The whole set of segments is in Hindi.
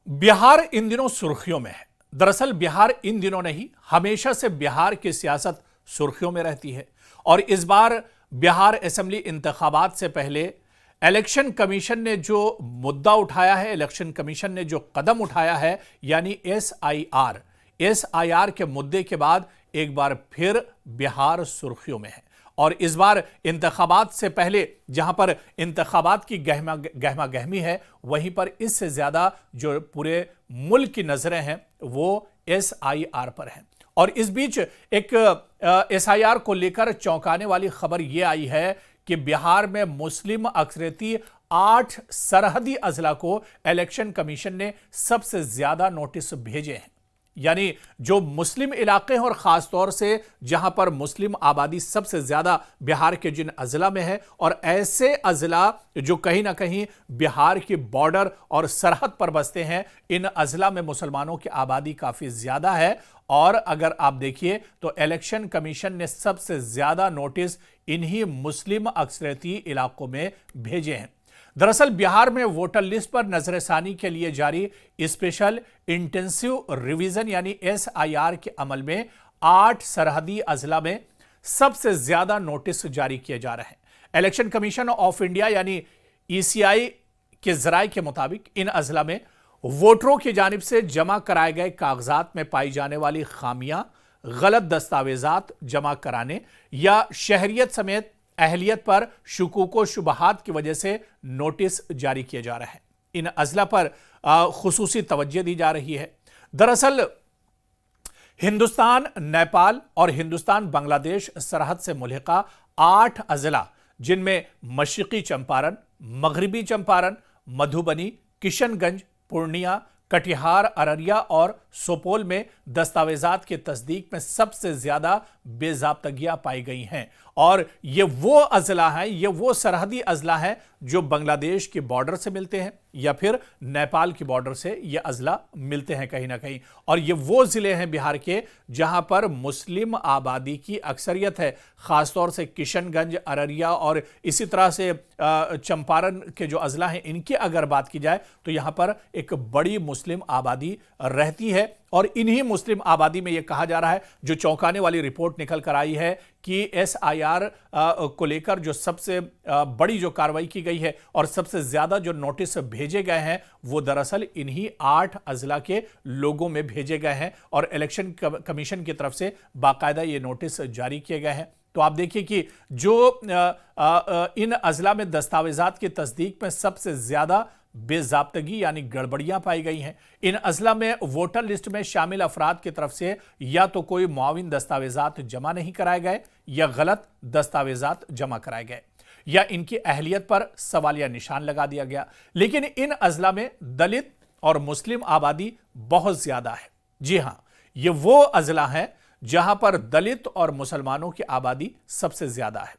बिहार इन दिनों सुर्खियों में है। दरअसल बिहार इन दिनों नहीं, हमेशा से बिहार की सियासत सुर्खियों में रहती है और इस बार बिहार असेंबली इंतखाबात से पहले इलेक्शन कमीशन ने जो मुद्दा उठाया है, इलेक्शन कमीशन ने जो कदम उठाया है, यानी एसआईआर के मुद्दे के बाद एक बार फिर बिहार सुर्खियों में है। और इस बार इंतखाबात से पहले जहां पर इंतखाबात की गहमा गहमी है, वहीं पर इससे ज्यादा जो पूरे मुल्क की नजरें हैं वो एसआईआर पर हैं। और इस बीच एक एसआईआर को लेकर चौंकाने वाली खबर यह आई है कि बिहार में मुस्लिम अक्सरियती 8 सरहदी अजला को इलेक्शन कमीशन ने सबसे ज्यादा नोटिस भेजे हैं। यानी जो मुस्लिम इलाके हैं और खासतौर से जहां पर मुस्लिम आबादी सबसे ज्यादा बिहार के जिन अजला में है, और ऐसे अजला जो कहीं ना कहीं बिहार की बॉर्डर और सरहद पर बसते हैं, इन अजला में मुसलमानों की आबादी काफी ज्यादा है। और अगर आप देखिए तो इलेक्शन कमीशन ने सबसे ज्यादा नोटिस इन्हीं मुस्लिम अक्सरियती इलाकों में भेजे हैं। दरअसल बिहार में वोटर लिस्ट पर नजरसानी के लिए जारी स्पेशल इंटेंसिव रिवीजन यानी एसआईआर के अमल में 8 सरहदी अजला में सबसे ज्यादा नोटिस जारी किए जा रहे हैं। इलेक्शन कमीशन ऑफ इंडिया यानी ईसीआई के जराये के मुताबिक इन अजला में वोटरों की जानिब से जमा कराए गए कागजात में पाई जाने वाली खामियां, गलत दस्तावेजात जमा कराने या शहरियत समेत अहलियत पर शुकूक शुबहात की वजह से नोटिस जारी किए जा रहे हैं। इन अजला पर खुसूसी तवज्जो दी जा रही है। दरअसल हिंदुस्तान नेपाल और हिंदुस्तान बांग्लादेश सरहद से मुल्हिका 8 अजला, जिनमें मशरिकी चंपारण, मगरिबी चंपारण, मधुबनी, किशनगंज, पूर्णिया, कटिहार, अररिया और सुपौल में दस्तावेजात की तस्दीक में सबसे ज्यादा बेजाब्तगियां पाई गई हैं। और ये वो अजला हैं, ये वो सरहदी अजला हैं जो बांग्लादेश की बॉर्डर से मिलते हैं या फिर नेपाल की बॉर्डर से ये अजला मिलते हैं कहीं ना कहीं। और ये वो जिले हैं बिहार के जहां पर मुस्लिम आबादी की अक्सरियत है, खासतौर से किशनगंज, अररिया और इसी तरह से चंपारण के जो अजला हैं, इनकी अगर बात की जाए तो यहां पर एक बड़ी मुस्लिम आबादी रहती है। और इन्हीं मुस्लिम आबादी में यह कहा जा रहा है, जो चौंकाने वाली रिपोर्ट निकल कर आई है कि एसआईआर को लेकर जो सबसे बड़ी जो कार्रवाई की गई है और सबसे ज्यादा जो नोटिस भेजे गए हैं वो दरअसल इन्हीं 8 अजला के लोगों में भेजे गए हैं और इलेक्शन कमीशन की तरफ से बाकायदा ये नोटिस जारी किए गए हैं। तो आप देखिए कि जो इन अजला में दस्तावेजात की तस्दीक में सबसे ज्यादा बेजाब्तगी यानी गड़बड़ियां पाई गई हैं। इन अजला में वोटर लिस्ट में शामिल अफराद की तरफ से या तो कोई मुआविन दस्तावेजात जमा नहीं कराए गए या गलत दस्तावेजात जमा कराए गए या इनकी अहलियत पर सवालिया निशान लगा दिया गया। लेकिन इन अजला में दलित और मुस्लिम आबादी बहुत ज्यादा है। जी हां, ये वो अजला है जहां पर दलित और मुसलमानों की आबादी सबसे ज्यादा है।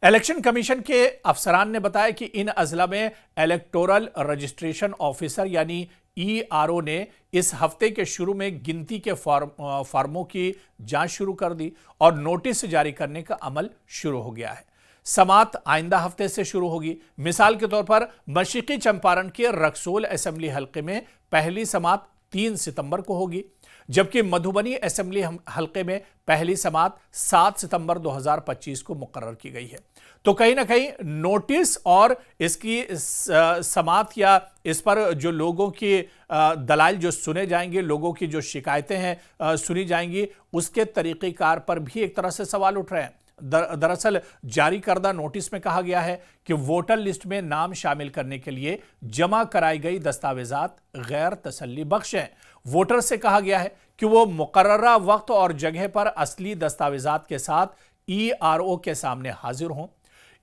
इलेक्शन कमीशन के अफसरान ने बताया कि इन अजला में इलेक्टोरल रजिस्ट्रेशन ऑफिसर यानी ईआरओ ने इस हफ्ते के शुरू में गिनती के फॉर्मों की जांच शुरू कर दी और नोटिस जारी करने का अमल शुरू हो गया है। समात आइंदा हफ्ते से शुरू होगी। मिसाल के तौर पर मशरिकी चंपारण के रक्सोल असेंबली हल्के में पहली समात 3 सितंबर को होगी, जबकि मधुबनी असेंबली हल्के में पहली समात 7 सितंबर 2025 को मुकर्रर की गई है। तो कहीं ना कहीं नोटिस और इसकी समात या इस पर जो लोगों की दलाइल जो सुने जाएंगे, लोगों की जो शिकायतें हैं सुनी जाएंगी, उसके तरीक़ेकार पर भी एक तरह से सवाल उठ रहे हैं। दरअसल जारी करदा नोटिस में कहा गया है कि वोटर लिस्ट में नाम शामिल करने के लिए जमा कराई गई दस्तावेजात गैर तसल्ली बख्श हैं। वोटर से कहा गया है कि वो मुकर्ररा वक्त और जगह पर असली दस्तावेजात के साथ ईआरओ के सामने हाजिर हों।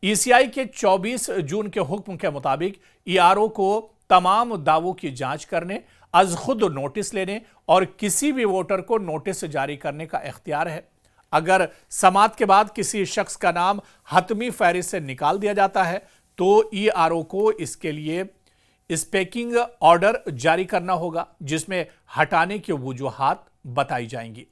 ईसीआई के 24 जून के हुक्म के मुताबिक ईआरओ को तमाम दावों की जांच करने, अज खुद नोटिस लेने और किसी भी वोटर को नोटिस जारी करने का इख्तियार है। अगर समात के बाद किसी शख्स का नाम हतमी फहरिस्त से निकाल दिया जाता है तो ईआरओ को इसके लिए स्पेकिंग ऑर्डर जारी करना होगा, जिसमें हटाने की वजूहात बताई जाएंगी।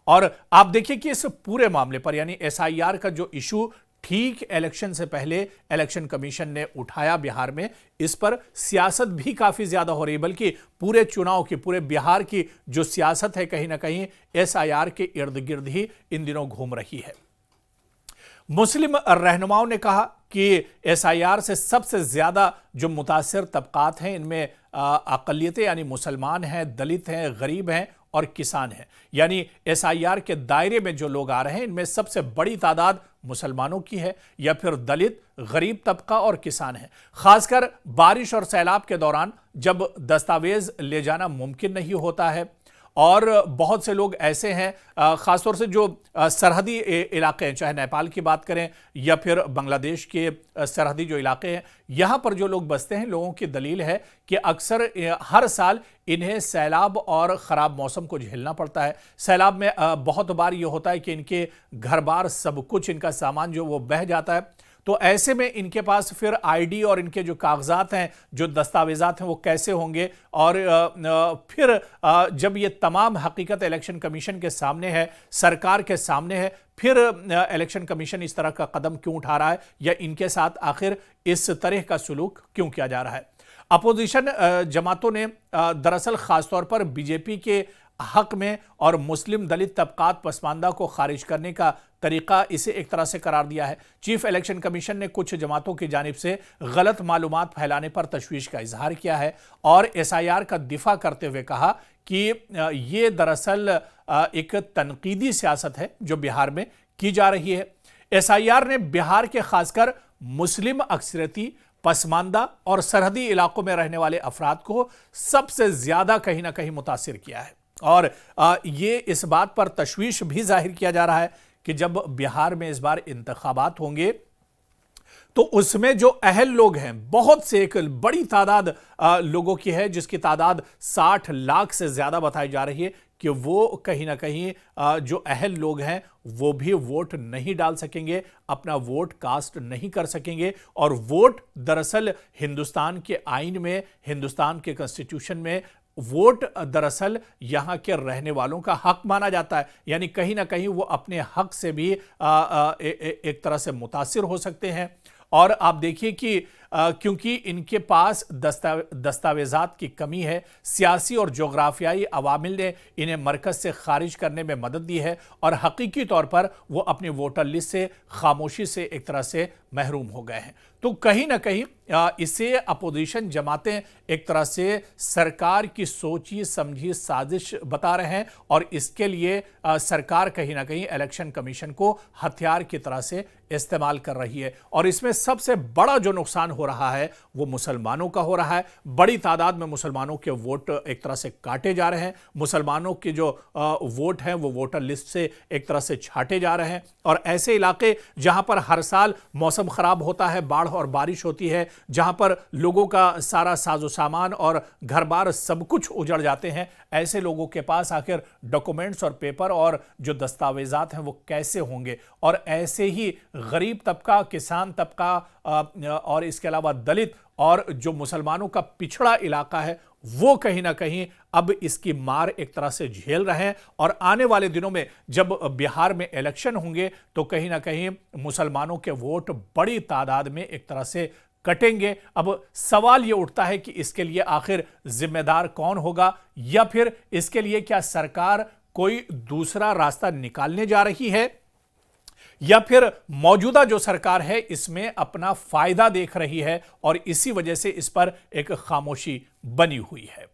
और आप देखिए कि इस पूरे मामले पर यानी एसआईआर का जो इशू ठीक इलेक्शन से पहले इलेक्शन कमीशन ने उठाया बिहार में। इस पर सियासत भी काफी ज्यादा हो रही है, बल्कि पूरे चुनाव की, पूरे बिहार की जो सियासत है कहीं ना कहीं एसआईआर के इर्द गिर्द ही इन दिनों घूम रही है। मुस्लिम रहनुमाओं ने कहा कि एसआईआर से सबसे ज्यादा जो मुतासिर तबकात हैं इनमें अकलियतें यानी मुसलमान हैं, दलित हैं, गरीब हैं और किसान हैं। यानी एसआईआर के दायरे में जो लोग आ रहे हैं इनमें सबसे बड़ी तादाद मुसलमानों की है या फिर दलित, गरीब तबका और किसान है। खासकर बारिश और सैलाब के दौरान जब दस्तावेज ले जाना मुमकिन नहीं होता है और बहुत से लोग ऐसे हैं खासतौर से जो सरहदी इलाके हैं, चाहे नेपाल की बात करें या फिर बांग्लादेश के सरहदी जो इलाके हैं, यहां पर जो लोग बसते हैं, लोगों की दलील है कि अक्सर हर साल इन्हें सैलाब और ख़राब मौसम को झेलना पड़ता है। सैलाब में बहुत बार ये होता है कि इनके घर बार सब कुछ, इनका सामान जो वो बह जाता है। तो ऐसे में इनके पास फिर आईडी और इनके जो कागजात हैं, जो दस्तावेजात हैं, वो कैसे होंगे। और फिर जब ये तमाम हकीकत इलेक्शन कमीशन के सामने है, सरकार के सामने है, फिर इलेक्शन कमीशन इस तरह का कदम क्यों उठा रहा है या इनके साथ आखिर इस तरह का सलूक क्यों किया जा रहा है। अपोजिशन जमातों ने दरअसल खासतौर पर बीजेपी के हक में और मुस्लिम दलित तबकात पसमानदा को खारिज करने का तरीका इसे एक तरह से करार दिया है। चीफ इलेक्शन कमीशन ने कुछ जमातों की जानिब से गलत मालूमात फैलाने पर तशवीश का इजहार किया है और एसआईआर का दिफा करते हुए कहा कि ये दरअसल एक तनकीदी सियासत है जो बिहार में की जा रही है। एसआईआर ने बिहार के खासकर मुस्लिम अक्सरियती, पसमानदा और सरहदी इलाकों में रहने वाले अफराद को सबसे ज्यादा कहीं ना कहीं मुतासिर किया है। और ये इस बात पर तशवीश भी जाहिर किया जा रहा है कि जब बिहार में इस बार इंतखाबात होंगे तो उसमें जो अहल लोग हैं, बहुत से एक बड़ी तादाद लोगों की है जिसकी तादाद 60 लाख से ज्यादा बताई जा रही है कि वो कहीं ना कहीं जो अहल लोग हैं वो भी वोट नहीं डाल सकेंगे, अपना वोट कास्ट नहीं कर सकेंगे। और वोट दरअसल हिंदुस्तान के आईन में, हिंदुस्तान के कॉन्स्टिट्यूशन में वोट दरअसल यहां के रहने वालों का हक माना जाता है। यानी कहीं ना कहीं वो अपने हक से भी एक तरह से मुतासिर हो सकते हैं। और आप देखिए कि क्योंकि इनके पास दस्तावेजात की कमी है, सियासी और जोग्राफियाई अवामिल ने इन्हें मरकज से खारिज करने में मदद दी है और हकीकी तौर पर वो अपनी वोटर लिस्ट से खामोशी से एक तरह से महरूम हो गए हैं। तो कहीं ना कहीं इसे अपोजिशन जमातें एक तरह से सरकार की सोची समझी साजिश बता रहे हैं और इसके लिए सरकार कहीं ना कहीं इलेक्शन कमीशन को हथियार की तरह से इस्तेमाल कर रही है। और इसमें सबसे बड़ा जो नुकसान हो रहा है वो मुसलमानों का हो रहा है। बड़ी तादाद में मुसलमानों के वोट एक तरह से काटे जा रहे हैं, मुसलमानों के जो वोट हैं वो वोटर लिस्ट से एक तरह से छाटे जा रहे हैं। और ऐसे इलाके जहां पर हर साल मौसम खराब होता है, बाढ़ और बारिश होती है, जहां पर लोगों का सारा साजो सामान और घर बार सब कुछ उजड़ जाते हैं, ऐसे लोगों के पास आखिर डॉक्यूमेंट्स और पेपर और जो दस्तावेजात हैं वो कैसे होंगे। और ऐसे ही गरीब तबका, किसान तबका और इसके अलावा दलित और जो मुसलमानों का पिछड़ा इलाका है वो कहीं ना कहीं अब इसकी मार एक तरह से झेल रहे हैं। और आने वाले दिनों में जब बिहार में इलेक्शन होंगे तो कहीं ना कहीं मुसलमानों के वोट बड़ी तादाद में एक तरह से कटेंगे। अब सवाल यह उठता है कि इसके लिए आखिर जिम्मेदार कौन होगा, या फिर इसके लिए क्या सरकार कोई दूसरा रास्ता निकालने जा रही है, या फिर मौजूदा जो सरकार है इसमें अपना फायदा देख रही है और इसी वजह से इस पर एक खामोशी बनी हुई है।